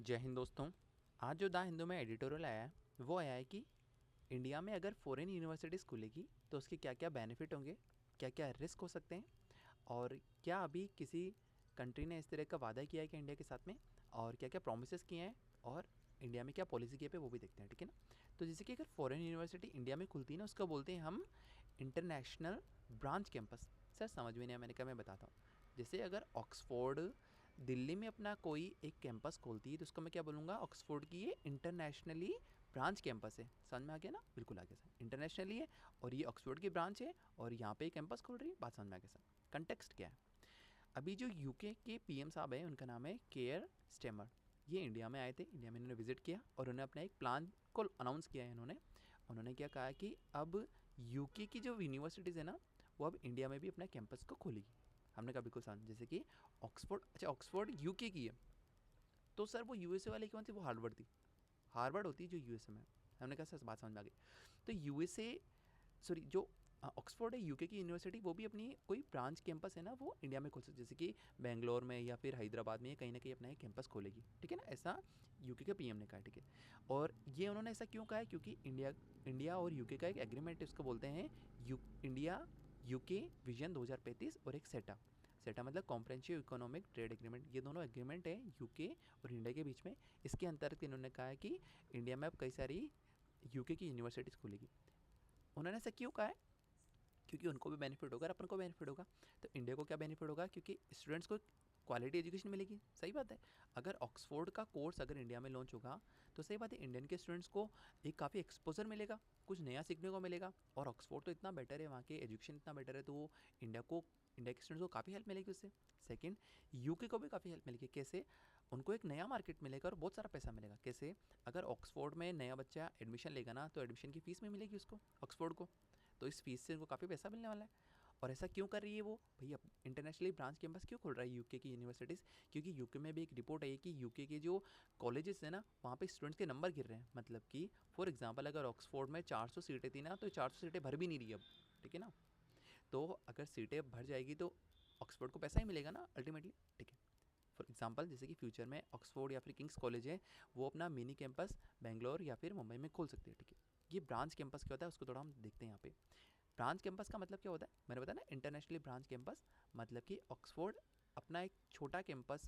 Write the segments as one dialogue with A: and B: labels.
A: जय हिंद दोस्तों। आज जो द हिंदू में एडिटोरियल आया है वो आया है कि इंडिया में अगर फॉरेन यूनिवर्सिटीज़ खुलेगी तो उसके क्या क्या बेनिफिट होंगे, क्या क्या रिस्क हो सकते हैं, और क्या अभी किसी कंट्री ने इस तरह का वादा किया है कि इंडिया के साथ में, और क्या क्या प्रोमिस किए हैं, और इंडिया में क्या पॉलिसी की है पे वो भी देखते हैं। ठीक है ना। तो जैसे कि अगर फॉरेन यूनिवर्सिटी इंडिया में खुलती है ना, उसका बोलते हैं हम इंटरनेशनल ब्रांच कैंपस। सर समझ में नहीं आया, मैंने कहा मैं बताता हूँ। जैसे अगर ऑक्सफोर्ड दिल्ली में अपना कोई एक कैंपस खोलती है तो उसको मैं क्या बोलूँगा, ऑक्सफोर्ड की ये इंटरनेशनली ब्रांच कैंपस है। समझ में आ गया ना, बिल्कुल आ गया सर। इंटरनेशनली है और ये ऑक्सफोर्ड की ब्रांच है और यहाँ पे कैंपस खोल रही है। बात समझ में आ गया सर। कंटेक्स्ट क्या है, अभी जो यूके के पीएम साहब हैं उनका नाम है केयर स्टेमर। ये इंडिया में आए थे, इंडिया में इन्होंने विजिट किया और उन्होंने अपना एक प्लान को अनाउंस किया है। उन्होंने क्या कहा कि अब यूके की जो यूनिवर्सिटीज़ है ना, वो अब इंडिया में भी अपना कैंपस को खोलेगी। हमने कहा बिल्कुल समझ, जैसे कि ऑक्सफोर्ड, अच्छा ऑक्सफोर्ड यूके की है तो सर वो यूएसए वाली कौन सी, वो हार्वर्ड थी। हार्वर्ड होती है जो यूएसए में। हमने कहा सर बात समझ में आ गई। तो यूएसए, सॉरी जो ऑक्सफोर्ड है यूके की यूनिवर्सिटी, वो भी अपनी कोई ब्रांच कैंपस है ना वो इंडिया में खोल सकती है, जैसे कि बेंगलोर में या फिर हैदराबाद में कहीं ना कहीं अपना एक कैंपस खोलेगी। ठीक है ना, ऐसा यूके के पीएम ने कहा। ठीक है। और ये उन्होंने ऐसा क्यों कहा है, क्योंकि इंडिया और यूके का एक एग्रीमेंट है, उसको बोलते हैं इंडिया यूके विजन 2035 और एक सेटा। सेटा मतलब कॉम्प्रेंसिव इकोनॉमिक ट्रेड एग्रीमेंट। ये दोनों एग्रीमेंट है यूके और इंडिया के बीच में। इसके अंतर्गत इन्होंने कहा है कि इंडिया में अब कई सारी यूके की यूनिवर्सिटीज़ खुलेगी। उन्होंने ऐसा क्यों कहा है, क्योंकि उनको भी बेनिफिट होगा और अपन को बेनिफिट होगा। तो इंडिया को क्या बेनिफिट होगा, क्योंकि स्टूडेंट्स को क्वालिटी एजुकेशन मिलेगी। सही बात है। अगर ऑक्सफोर्ड का कोर्स अगर इंडिया में लॉन्च होगा तो सही बात है, इंडियन के स्टूडेंट्स को एक काफ़ी एक्सपोजर मिलेगा, कुछ नया सीखने को मिलेगा। और ऑक्सफोर्ड तो इतना बेटर है, वहाँ के एजुकेशन इतना बेटर है, तो वो इंडिया के स्टूडेंट्स को काफ़ी हेल्प मिलेगी उससे। सेकंड, यूके को भी काफ़ी हेल्प मिलेगी। कैसे, उनको एक नया मार्केट मिलेगा और बहुत सारा पैसा मिलेगा। कैसे, अगर ऑक्सफोर्ड में नया बच्चा एडमिशन लेगा ना, तो एडमिशन की फ़ीस में मिलेगी उसको, ऑक्सफोर्ड को। तो इस फीस से इनको काफ़ी पैसा मिलने वाला है। और ऐसा क्यों कर रही है वो भैया, इंटरनेशनली ब्रांच कैंपस क्यों खोल रहा है यूके की यूनिवर्सिटीज़, क्योंकि यूके में भी एक रिपोर्ट आई है कि यूके के जो कॉलेजेस हैं ना, वहाँ पे स्टूडेंट्स के नंबर गिर रहे हैं। मतलब कि फॉर एग्जांपल अगर ऑक्सफोर्ड में 400 सीटें थी ना, तो 400 सीटें भर भी नहीं रही अब। ठीक है ना। तो अगर सीटें भर जाएगी तो ऑक्सफोर्ड को पैसा ही मिलेगा ना अल्टीमेटली। ठीक है। फॉर एग्जांपल जैसे कि फ्यूचर में ऑक्सफोर्ड या फिर किंग्स कॉलेज है, वो अपना मिनी कैंपस बेंगलोर या फिर मुंबई में खोल सकती है। ठीक है। ये ब्रांच कैंपस क्या होता है उसको थोड़ा हम देखते हैं यहाँ पे। ब्रांच कैंपस का मतलब क्या होता है, मैंने बताया ना इंटरनेशनली ब्रांच कैंपस, मतलब कि ऑक्सफोर्ड अपना एक छोटा कैंपस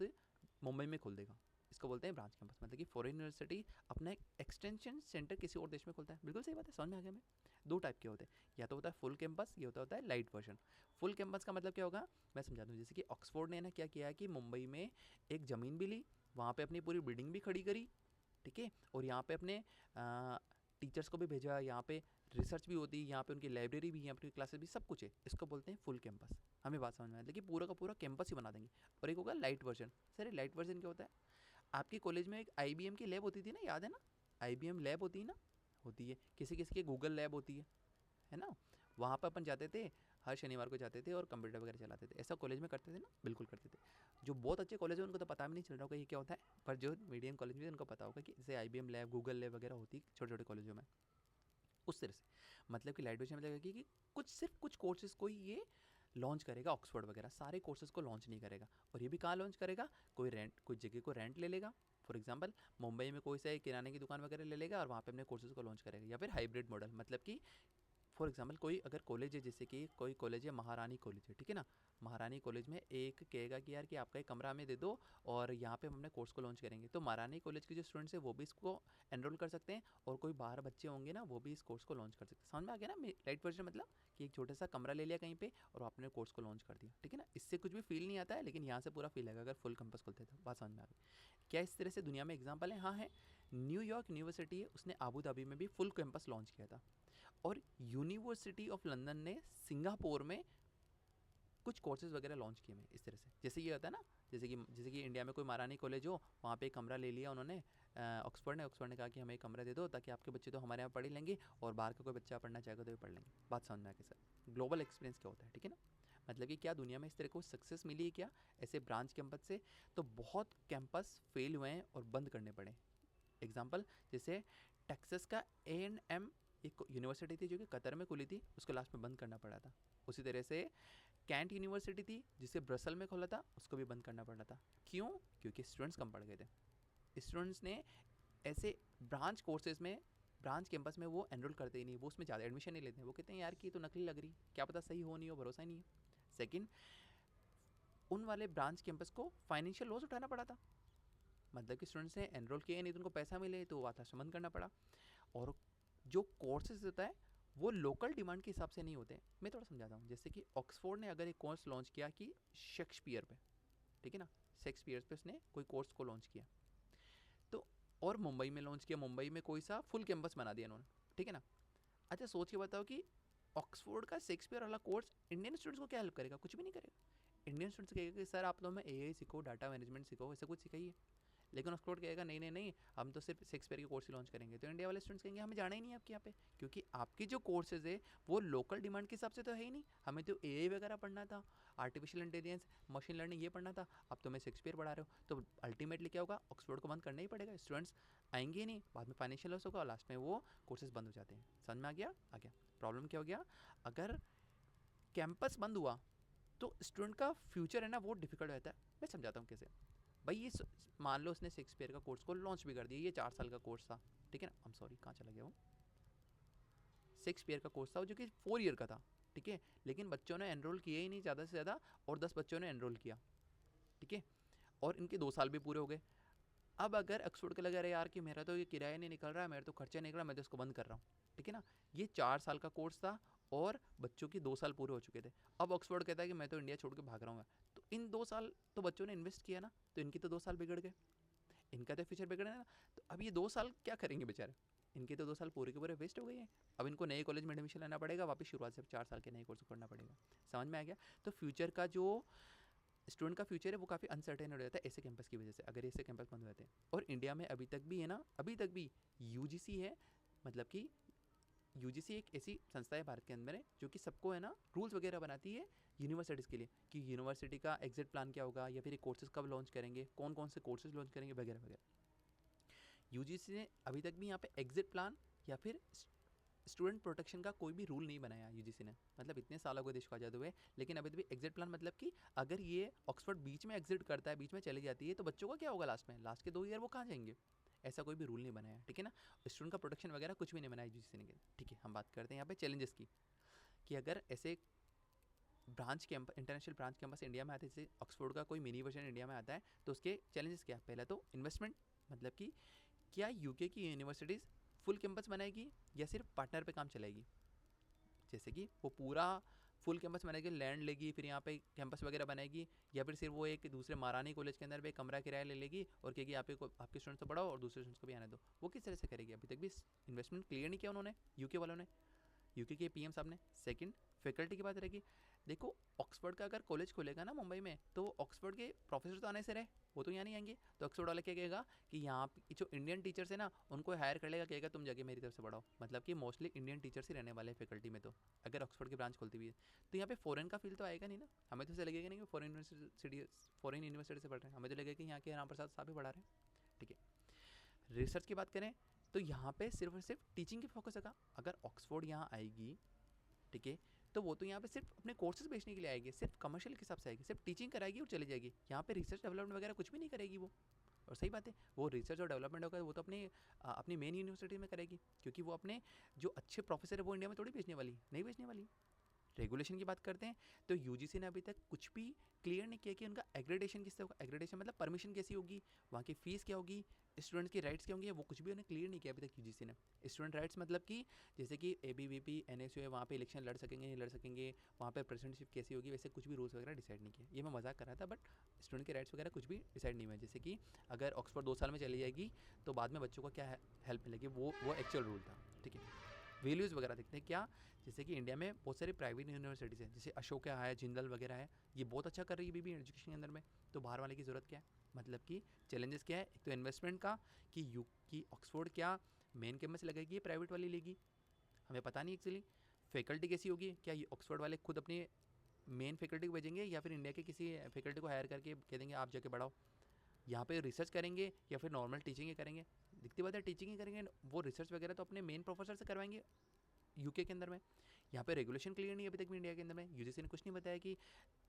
A: मुंबई में खोल देगा। इसको बोलते हैं ब्रांच कैंपस। मतलब कि फॉरेन यूनिवर्सिटी अपना एक एक्सटेंशन सेंटर किसी और देश में खोलता है। बिल्कुल सही बात है, समझ में आ गया। मैं दो टाइप के होते हैं, या तो होता है फुल कैंपस, ये होता है लाइट वर्जन। फुल कैंपस का मतलब क्या होगा, मैं समझा दूँ। जैसे कि ऑक्सफोर्ड ने ना क्या किया है कि मुंबई में एक ज़मीन भी ली, वहाँ पर अपनी पूरी बिल्डिंग भी खड़ी करी। ठीक है। और यहाँ पे अपने टीचर्स को भी भेजा, यहाँ पे रिसर्च भी होती है, यहाँ पे उनकी लाइब्रेरी भी है, यहाँ पे क्लासेस भी, सब कुछ है। इसको बोलते हैं फुल कैंपस। हमें बात समझ में आए, लेकिन पूरा का पूरा कैंपस ही बना देंगे। और एक होगा light version. Sir light version क्या होता है, आपके कॉलेज में एक आईबीएम की लैब होती थी ना, याद है ना, आईबीएम लैब होती है ना, होती है। किसी किसी की गूगल लैब होती है ना। वहाँ पर अपन जाते थे, हर शनिवार को जाते थे और कंप्यूटर वगैरह चलाते थे। ऐसा कॉलेज में करते थे ना, बिल्कुल करते थे। जो बहुत अच्छे कॉलेज है उनको तो पता भी नहीं चल रहा होगा ये क्या होता है, पर जो मीडियम कॉलेज में उनको पता होगा कि जैसे आईबीएम लैब, गूगल लैब वगैरह होती है छोटे छोटे कॉलेजों में। उस तरह से मतलब कि लाइट वेज में लगेगा कि कुछ सिर्फ कुछ कोर्सेज को ही ये लॉन्च करेगा। ऑक्सफोर्ड वगैरह सारे कोर्सेज को लॉन्च नहीं करेगा। और ये भी कहाँ लॉन्च करेगा, कोई रेंट, कोई जगह को रेंट ले लेगा। फॉर एग्जाम्पल मुंबई में कोई सा किराने की दुकान वगैरह ले लेगा और वहाँ पे अपने कोर्सेज को लॉन्च करेगा। या फिर हाइब्रिड मॉडल, मतलब कि फॉर एग्जाम्पल कोई अगर कॉलेज है, जैसे कि कोई कॉलेज है महारानी कॉलेज है, ठीक है ना। महारानी कॉलेज में एक कहेगा कि यार कि आपका एक कमरा हमें दे दो और यहाँ पे हम अपने कोर्स को लॉन्च करेंगे। तो महारानी कॉलेज के जो स्टूडेंट्स हैं वो भी इसको एनरोल कर सकते हैं, और कोई बाहर बच्चे होंगे ना वो भी इस कोर्स को लॉन्च कर सकते हैं। समझ में आ गया ना लाइट वर्जन, मतलब कि एक छोटा सा कमरा ले लिया कहीं पे और आपने कोर्स को लॉन्च कर दिया। ठीक है ना। इससे कुछ भी फील नहीं आता है, लेकिन यहाँ से पूरा फील आएगा अगर फुल कैंपस खोलते तो। बात समझ में आ गई। क्या इस तरह से दुनिया में एग्जाम्पल है? हाँ है। न्यूयॉर्क यूनिवर्सिटी है, उसने आबू धाबी में भी फुल कैंपस लॉन्च किया था। और यूनिवर्सिटी ऑफ लंदन ने सिंगापुर में कुछ कोर्सेज वगैरह लॉन्च किए हैं इस तरह से। जैसे ये होता है ना, जैसे कि इंडिया में कोई महारानी कॉलेज हो, वहाँ पे एक कमरा ले लिया उन्होंने, ऑक्सफोर्ड ने कहा कि हमें एक कमरा दे दो ताकि आपके बच्चे तो हमारे यहाँ पढ़ ही लेंगे और बाहर का कोई बच्चा पढ़ना चाहेगा तो भी पढ़ लेंगे। बात समझ में आके सर, ग्लोबल एक्सपीरियंस क्या होता है। ठीक है ना। मतलब कि क्या दुनिया में इस तरह को सक्सेस मिली है क्या ऐसे ब्रांच कैंपस से? तो बहुत कैंपस फेल हुए हैं और बंद करने पड़े। एग्जाम्पल जैसे टेक्सास का A&M, एक यूनिवर्सिटी थी जो कि कतर में खुली थी, उसको लास्ट में बंद करना पड़ा था। उसी तरह से कैंट यूनिवर्सिटी थी जिसे ब्रसल में खोला था, उसको भी बंद करना पड़ा था। क्यों? क्योंकि स्टूडेंट्स कम पड़ गए थे। स्टूडेंट्स ने ऐसे ब्रांच कोर्सेज में, ब्रांच कैंपस में वो एनरोल करते ही नहीं, वो उसमें ज़्यादा एडमिशन नहीं लेते हैं। वो कहते हैं यार कि तो नकली लग रही, क्या पता सही हो नहीं हो, भरोसा ही नहीं है। सेकंड, उन वाले ब्रांच कैंपस को फाइनेंशियल लॉस उठाना पड़ा था, मतलब कि स्टूडेंट्स ने एनरोल किए नहीं तो उनको पैसा मिले तो वातावरण बंद करना पड़ा। और जो कोर्सेज होता है वो लोकल डिमांड के हिसाब से नहीं होते। मैं थोड़ा समझाता हूँ। जैसे कि ऑक्सफोर्ड ने अगर एक कोर्स लॉन्च किया कि शेक्सपियर पे, ठीक है ना, शेक्सपियर पे उसने कोई कोर्स को लॉन्च किया, तो और मुंबई में लॉन्च किया, मुंबई में कोई सा फुल कैंपस बना दिया उन्होंने, ठीक है ना। अच्छा सोच के बताओ कि ऑक्सफोर्ड का शेक्सपियर वाला कोर्स इंडियन स्टूडेंट्स को क्या हेल्प करेगा? कुछ भी नहीं करेगा। इंडियन स्टूडेंट्स कहेगा कि सर आप लोग में एआई सीखो, डाटा मैनेजमेंट सीखो, ऐसा कुछ सिखाइए। लेकिन ऑक्सफोर्ड कहेगा नहीं नहीं नहीं, हम तो सिर्फ शेक्सपियर के कोर्स ही लॉन्च करेंगे। तो इंडिया वाले स्टूडेंट्स कहेंगे हमें जाना ही नहीं है आपके यहाँ पे, क्योंकि आपकी जो कोर्सेज है वो लोकल डिमांड के हिसाब से तो है ही नहीं। हमें तो एआई वगैरह पढ़ना था, आर्टिफिशियल इंटेलिजेंस, मशीन लर्निंग ये पढ़ना था, अब तो मैं शेक्सपियर पढ़ा रहे हो। तो अल्टीमेटली क्या होगा, ऑक्सफोर्ड को बंद करना ही पड़ेगा। स्टूडेंट्स आएंगे ही नहीं, बाद में फाइनेंशियल लॉस होगा और लास्ट में वो कोर्सेज बंद हो जाते हैं। समझ में आ गया? आ गया। प्रॉब्लम क्या हो गया, अगर कैंपस बंद हुआ तो स्टूडेंट का फ्यूचर है ना वो डिफिकल्ट रहता है। मैं समझाता हूँ कैसे। भाई ये मान लो उसने शेक्सपियर का कोर्स को लॉन्च भी कर दिया, ये 4 साल का कोर्स था, ठीक है ना। आई एम सॉरी, कहाँ चला गया वो, शेक्सपियर का कोर्स था जो कि 4 ईयर का था, ठीक है। लेकिन बच्चों ने एनरोल किया ही नहीं ज़्यादा से ज़्यादा, और 10 बच्चों ने एनरोल किया, ठीक है, और इनके 2 साल भी पूरे हो गए। अब अगर ऑक्सफोर्ड को लगा रहे यार कि मेरा तो ये किराया नहीं निकल रहा है, मेरा तो खर्चा नहीं निकल रहा, मैं तो इसको बंद कर रहा हूँ, ठीक है ना। ये 4 साल का कोर्स था और बच्चों की 2 साल पूरे हो चुके थे। अब ऑक्सफोर्ड कहता है कि मैं तो इंडिया छोड़ के भाग रहा हूँ। तो इन 2 साल तो बच्चों ने इन्वेस्ट किया ना, तो इनकी तो 2 साल बिगड़ गए, इनका तो फ्यूचर बिगड़ा है ना। तो अब ये 2 साल क्या करेंगे बेचारे, इनके तो 2 साल पूरे के पूरे वेस्ट हो गए हैं। अब इनको नए कॉलेज में एडमिशन लेना पड़ेगा, वापस शुरुआत से 4 साल के नए कोर्स करना पड़ेगा। समझ में आ गया? तो फ्यूचर का जो स्टूडेंट का फ्यूचर है वो काफ़ी अनसर्टेन हो जाता है ऐसे कैंपस की वजह से, अगर ऐसे कैंपस बंद हो जाते हैं। और इंडिया में अभी तक भी है ना, अभी तक भी यूजीसी है, मतलब कि यूजीसी एक ऐसी संस्था है भारत के अंदर है जो कि सबको है ना रूल्स वगैरह बनाती है यूनिवर्सिटीज़ के लिए, कि यूनिवर्सिटी का एग्जिट प्लान क्या होगा, या फिर कोर्सेज कब लॉन्च करेंगे, कौन कौन से कोर्सेज लॉन्च करेंगे वगैरह वगैरह। यूजीसी ने अभी तक भी यहाँ पे एग्जिट प्लान या फिर स्टूडेंट प्रोटेक्शन का कोई भी रूल नहीं बनाया यूजीसी ने, मतलब इतने सालों को देश को आज़ाद हुए, लेकिन अभी भी एग्जिट प्लान, मतलब कि अगर ये ऑक्सफोर्ड बीच में एग्जिट करता है, बीच में चली जाती है, तो बच्चों का क्या होगा लास्ट में, लास्ट के 2 ईयर वो कहाँ जाएंगे। ऐसा कोई भी रूल नहीं बनाया, ठीक है ना। स्टूडेंट का प्रोटेक्शन वगैरह कुछ भी नहीं बनाया यूजीसी ने, ठीक है। हम बात करते हैं यहाँ पे चैलेंजेस की, कि अगर ऐसे branch campus, international branch campus India में आते हैं, जैसे ऑक्सफोर्ड का कोई मिनी वर्जन इंडिया में आता है, तो उसके चैलेंजेस क्या है। पहला तो इन्वेस्टमेंट, मतलब कि क्या यूके की यूनिवर्सिटीज़ फुल कैंपस बनाएगी या सिर्फ पार्टनर पे काम चलाएगी। जैसे कि वो पूरा फुल कैंपस बनाएगी, लैंड लेगी, फिर यहाँ पे कैंपस वगैरह बनाएगी, या फिर सिर्फ वो एक दूसरे महारानी कॉलेज के अंदर भी कमरा किराया ले लेगी और कहेगी आप आपके स्टूडेंट्स को पढ़ाओ और दूसरे स्टूडेंट्स को भी आने दो। वो किस तरह से करेगी? अभी तक भी इन्वेस्टमेंट क्लियर नहीं किया उन्होंने, यूके वालों ने, यूके के पीएम साहब ने। सेकंड, फैकल्टी की बात रहेगी। देखो ऑक्सफोर्ड का अगर कॉलेज खुलेगा ना मुंबई में, तो ऑक्सफोर्ड के प्रोफेसर तो आने से रहे, वो तो यहाँ नहीं आएंगे। तो ऑक्सफोर्ड वाला क्या कहेगा कि यहाँ की जो इंडियन टीचर्स है ना उनको हायर कर लेगा, कहेगा तुम जाके मेरी तरफ से पढ़ाओ। मतलब कि मोस्टली इंडियन टीचर्स ही रहने वाले हैं फैकल्टी में। तो अगर ऑक्सफोर्ड की ब्रांच खुलती हुई है तो यहाँ पे फॉरेन का फील तो आएगा नहीं ना। हमें तो ऐसा लगेगा नहीं कि फॉरेन यूनिवर्सिटी से पढ़ रहे हैं, हमें तो लगेगा कि यहाँ के राम प्रसाद साहब ही पढ़ा रहे हैं, ठीक है। रिसर्च की बात करें तो यहाँ पे सिर्फ और सिर्फ टीचिंग की फोकस होगा। अगर ऑक्सफोर्ड यहाँ आएगी, ठीक है, तो वो तो यहाँ पे सिर्फ अपने कोर्सेज बेचने के लिए आएगी, सिर्फ कमर्शियल के हिसाब से आएगी, सिर्फ टीचिंग कराएगी और चली जाएगी। यहाँ पे रिसर्च डेवलपमेंट वगैरह कुछ भी नहीं करेगी वो। और सही बात है, वो रिसर्च और डेवलपमेंट होगा वो तो अपनी मेन यूनिवर्सिटी में करेगी, क्योंकि वो अपने जो अच्छे प्रोफेसर है वो इंडिया में थोड़ी बेचने वाली, नहीं बेचने वाली। रेगुलेशन की बात करते हैं तो यूजीसी ने अभी तक कुछ भी क्लियर नहीं किया कि उनका एग्रेडेशन किससे होगा। एग्रेडेशन मतलब परमिशन कैसी होगी, वहाँ की फ़ीस क्या होगी, स्टूडेंट्स के राइट्स क्या होंगे, वो कुछ भी उन्हें क्लियर नहीं किया अभी तक यूजीसी ने। स्टूडेंट राइट्स मतलब कि जैसे कि एबीवीपी एनएसयू है, वहाँ पे इलेक्शन लड़ सकेंगे नहीं लड़ सकेंगे, वहाँ पे प्रेसिडेंटशिप कैसी होगी, वैसे कुछ भी रूल्स वगैरह डिसाइड नहीं किया। ये मैं मजाक कर रहा था, बट स्टूडेंट के राइट्स वगैरह कुछ भी डिसाइड नहीं हुआ। जैसे कि अगर ऑक्सफोर्ड 2 साल में चली जाएगी तो बाद में बच्चों को क्या हेल्प मिलेगी, वो एक्चुअल रूल था, ठीक है। वैल्यूज़ वगैरह देखते हैं क्या, जैसे कि इंडिया में बहुत सारी प्राइवेट यूनिवर्सिटीज़ हैं, जैसे अशोका है, जिंदल वगैरह है, ये बहुत अच्छा कर रही है भी एजुकेशन के अंदर में। तो बाहर वाले की ज़रूरत क्या है, मतलब कि चैलेंजेस क्या है। एक तो इन्वेस्टमेंट का, कि ऑक्सफोर्ड क्या मेन कैंपस लगेगी, प्राइवेट वाली लेगी, हमें पता नहीं एक्चुअली। फैकल्टी कैसी होगी, क्या ये ऑक्सफोर्ड वाले खुद अपने मेन फैकल्टी को भेजेंगे या फिर इंडिया के किसी फैकल्टी को हायर करके कह देंगे आप जाके पढ़ाओ। यहाँ पे रिसर्च करेंगे या फिर नॉर्मल टीचिंग ही करेंगे, दिखती बात है टीचिंग ही करेंगे। वो रिसर्च वगैरह तो अपने मेन प्रोफेसर से करवाएंगे यूके के अंदर में। यहाँ पे रेगुलेशन क्लियर नहीं है अभी तक भी इंडिया के अंदर में। यूजीसी ने कुछ नहीं बताया कि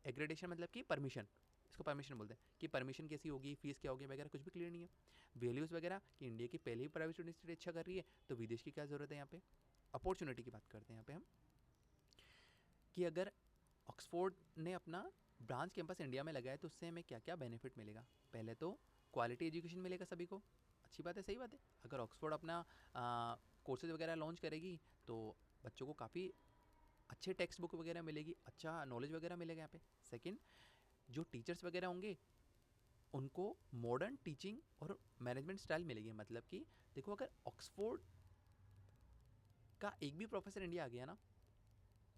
A: एग्रेडेशन मतलब कि परमिशन, इसको परमिशन बोलते हैं, कि परमिशन कैसी होगी, फीस क्या होगी वगैरह, कुछ भी क्लियर नहीं है। वैल्यूज़ वगैरह कि इंडिया की पहले ही प्राइवेट यूनिवर्सिटी अच्छा कर रही है तो विदेश की क्या ज़रूरत है यहाँ पे। अपॉर्चुनिटी की बात करते हैं यहाँ पे हम, कि अगर ऑक्सफोर्ड ने अपना ब्रांच कैंपस इंडिया में लगाया तो उससे हमें क्या क्या बेनिफिट मिलेगा। पहले तो क्वालिटी एजुकेशन मिलेगा सभी को, अच्छी बात है, सही बात है। अगर ऑक्सफोर्ड अपना कोर्सेज वगैरह लॉन्च करेगी तो बच्चों को काफ़ी अच्छे टेक्स्ट बुक वगैरह मिलेगी, अच्छा नॉलेज वगैरह मिलेगा यहाँ पे। सेकंड, जो टीचर्स वगैरह होंगे उनको मॉडर्न टीचिंग और मैनेजमेंट स्टाइल मिलेगी। मतलब कि देखो, अगर ऑक्सफोर्ड का एक भी प्रोफेसर इंडिया आ गया ना,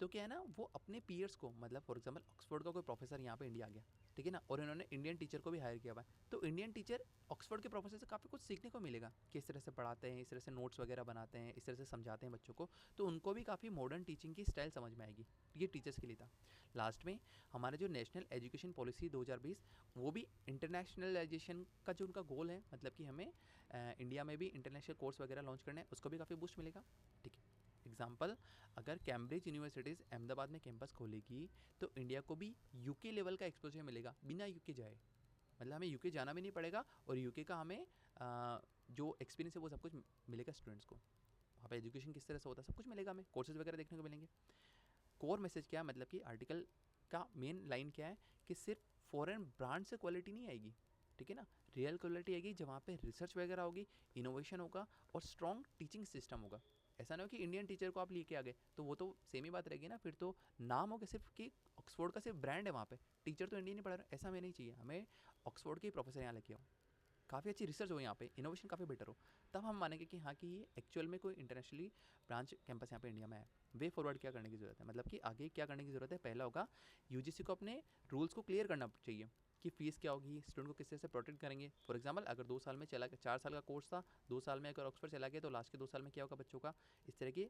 A: तो क्या है ना, वो अपने पीयर्स को, मतलब फॉर एग्जांपल ऑक्सफोर्ड का कोई प्रोफेसर यहाँ पे इंडिया आ गया, ठीक है ना, और इन्होंने इंडियन टीचर को भी हायर किया हुआ है, तो इंडियन टीचर ऑक्सफोर्ड के प्रोफेसर से काफ़ी कुछ सीखने को मिलेगा, किस तरह से पढ़ाते हैं, इस तरह से नोट्स वगैरह बनाते हैं, इस तरह से समझाते हैं बच्चों को, तो उनको भी काफ़ी मॉडर्न टीचिंग की स्टाइल समझ में आएगी। ये टीचर्स के लिए था। लास्ट में हमारा जो नेशनल एजुकेशन पॉलिसी 2020, वो भी इंटरनेशनलाइजेशन का जो उनका गोल है, मतलब कि हमें इंडिया में भी इंटरनेशनल कोर्स वगैरह लॉन्च करना है, उसको भी काफ़ी बूस्ट मिलेगा। ठीक है, एग्जाम्पल, अगर कैम्ब्रिज यूनिवर्सिटीज़ अहमदाबाद में कैंपस खोलेगी तो इंडिया को भी यूके लेवल का एक्सपोजर मिलेगा बिना यूके जाए। मतलब हमें यूके जाना भी नहीं पड़ेगा और यूके का हमें जो एक्सपीरियंस है वो सब कुछ मिलेगा स्टूडेंट्स को। वहाँ पे एजुकेशन किस तरह से होता है सब कुछ मिलेगा, हमें कोर्सेज वगैरह देखने को मिलेंगे। कोर मैसेज क्या है, मतलब कि आर्टिकल का मेन लाइन क्या है, कि सिर्फ फॉरेन ब्रांड से क्वालिटी नहीं आएगी, ठीक है ना, रियल क्वालिटी आएगी जहाँ पे रिसर्च वगैरह होगी, इनोवेशन होगा और स्ट्रॉन्ग टीचिंग सिस्टम होगा। ऐसा ना हो कि इंडियन टीचर को आप लेके आ गए तो वो तो सेम ही बात रहेगी ना, फिर तो नाम हो गया सिर्फ कि ऑक्सफोर्ड का सिर्फ ब्रांड है, वहाँ पे टीचर तो इंडियन नहीं पढ़ा रहा। ऐसा हमें नहीं चाहिए, हमें ऑक्सफोर्ड के ही प्रोफेसर यहाँ लेके आओ, काफ़ी अच्छी रिसर्च हो यहाँ पे, इनोवेशन काफ़ी बेटर हो, तब हम मानेंगे कि हाँ, कि ये एक्चुअल में कोई इंटरनेशनली ब्रांच कैंपस यहाँ पे इंडिया में है। वे फॉरवर्ड क्या करने की ज़रूरत है, मतलब कि आगे क्या करने की ज़रूरत है। पहला होगा यूजीसी को अपने रूल्स को क्लियर करना चाहिए कि फ़ीस क्या होगी, स्टूडेंट को किस तरह से प्रोटेक्ट करेंगे। फॉर एग्जाम्पल, अगर 2 साल में चला, 4 साल का कोर्स था, 2 साल में अगर ऑक्सफोर्ड चला गया तो लास्ट के 2 साल में क्या होगा बच्चों का, इस तरह के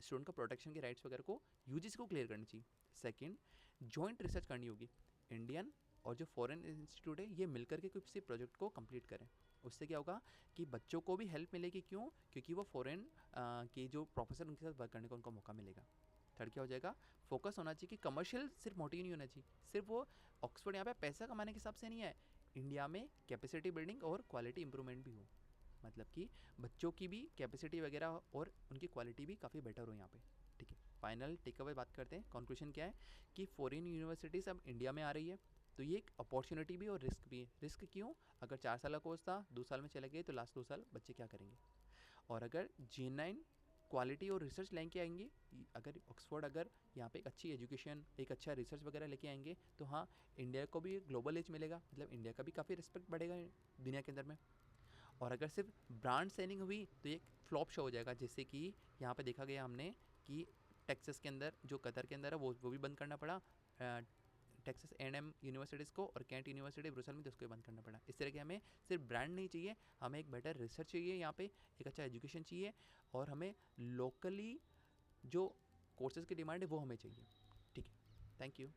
A: स्टूडेंट का प्रोटेक्शन के राइट्स वगैरह को यूजीसी को क्लियर करनी चाहिए। सेकेंड, जॉइंट रिसर्च करनी होगी, इंडियन और जो फॉरेन इंस्टीट्यूट है ये मिलकर के किसी प्रोजेक्ट को कंप्लीट करें। उससे क्या होगा कि बच्चों को भी हेल्प मिलेगी, क्यों, क्योंकि वो फॉरेन के जो प्रोफेसर उनके साथ वर्क करने का उनको मौका मिलेगा। थर्ड क्या हो जाएगा, फोकस होना चाहिए कि कमर्शियल सिर्फ मोटिव नहीं होना चाहिए, सिर्फ वो ऑक्सफोर्ड यहाँ पे पैसा कमाने के हिसाब से नहीं है, इंडिया में कैपेसिटी बिल्डिंग और क्वालिटी इंप्रूवमेंट भी हो, मतलब कि बच्चों की भी कैपेसिटी वगैरह और उनकी क्वालिटी भी काफ़ी बेटर हो यहाँ पे। ठीक है, फाइनल टेक अवे बात करते हैं, कंक्लूजन क्या है कि फॉरेन यूनिवर्सिटीज़ अब इंडिया में आ रही है, तो ये एक अपॉर्चुनिटी भी और रिस्क भी है। रिस्क क्यों, अगर 4 साल का कोर्स था 2 साल में चले गए तो लास्ट 2 साल बच्चे क्या करेंगे। और अगर G9 क्वालिटी और रिसर्च लेके आएंगे, अगर ऑक्सफोर्ड अगर यहाँ पे एक अच्छी एजुकेशन, एक अच्छा रिसर्च वगैरह लेके आएंगे, तो हाँ, इंडिया को भी एक ग्लोबल एज मिलेगा, मतलब इंडिया का भी काफ़ी रिस्पेक्ट बढ़ेगा दुनिया के अंदर में। और अगर सिर्फ ब्रांड सेलिंग हुई तो एक फ्लॉप शो हो जाएगा, जैसे कि यहाँ पे देखा गया हमने कि टेक्सास के अंदर, जो कतर के अंदर है, वो भी बंद करना पड़ा टेक्सास A&M यूनिवर्सिटीज़ को, और कैंट यूनिवर्सिटी ब्रुसेल में, तो उसको बंद करना पड़ा। इस तरह के हमें सिर्फ ब्रांड नहीं चाहिए, हमें एक बेटर रिसर्च चाहिए यहाँ पे, एक अच्छा एजुकेशन चाहिए, और हमें लोकली जो कोर्सेज़ की डिमांड है वो हमें चाहिए। ठीक है, थैंक यू।